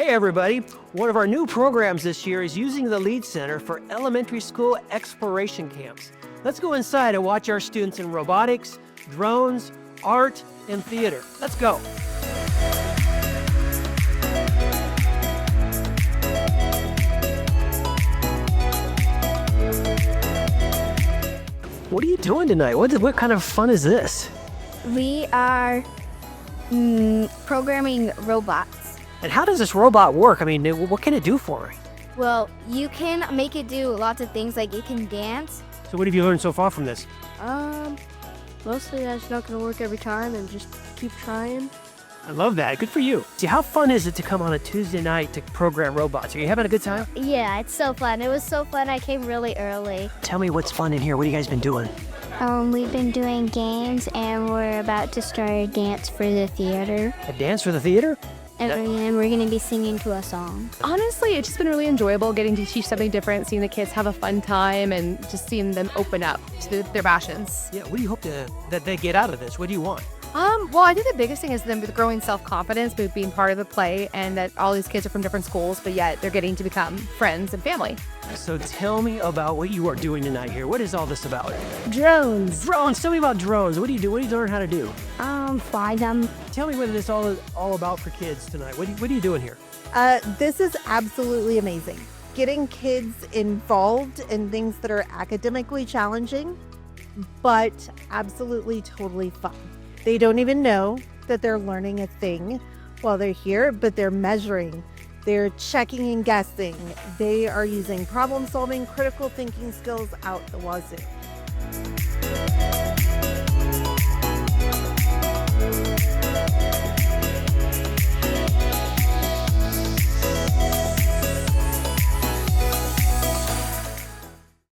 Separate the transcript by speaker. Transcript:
Speaker 1: Hey everybody! One of our new programs this year is using the Lead Center for elementary school exploration camps. Let's go inside and watch our students in robotics, drones, art, and theater. Let's go! What are you doing tonight? What kind of fun is this?
Speaker 2: We are programming robots.
Speaker 1: And how does this robot work? I mean, what can it do for me?
Speaker 2: Well, you can make it do lots of things, like it can dance.
Speaker 1: So what have you learned so far from this?
Speaker 2: Mostly that it's not going to work every time and just keep trying.
Speaker 1: I love that. Good for you. See, how fun is it to come on a Tuesday night to program robots? Are you having a good time?
Speaker 2: Yeah, it's so fun. It was so fun. I came really early.
Speaker 1: Tell me what's fun in here. What have you guys been doing?
Speaker 2: We've been doing games, and we're about to start a dance for the theater.
Speaker 1: A dance for the theater?
Speaker 2: And we're going to be singing to a song.
Speaker 3: Honestly, it's just been really enjoyable getting to teach something different, seeing the kids have a fun time, and just seeing them open up to their passions.
Speaker 1: Yeah, what do you hope that they get out of this? What do you want?
Speaker 3: Well, I think the biggest thing is them with growing self-confidence, with being part of the play, and that all these kids are from different schools, but yet they're getting to become friends and family.
Speaker 1: So tell me about what you are doing tonight here. What is all this about?
Speaker 2: Drones.
Speaker 1: Drones. Tell me about drones. What do you do? What do you learn how to do?
Speaker 2: Fly them.
Speaker 1: Tell me what this all about for kids tonight. What are you doing here?
Speaker 4: This is absolutely amazing. Getting kids involved in things that are academically challenging, but absolutely totally fun. They don't even know that they're learning a thing while they're here, but they're measuring, they're checking and guessing. They are using problem solving, critical thinking skills out the wazoo.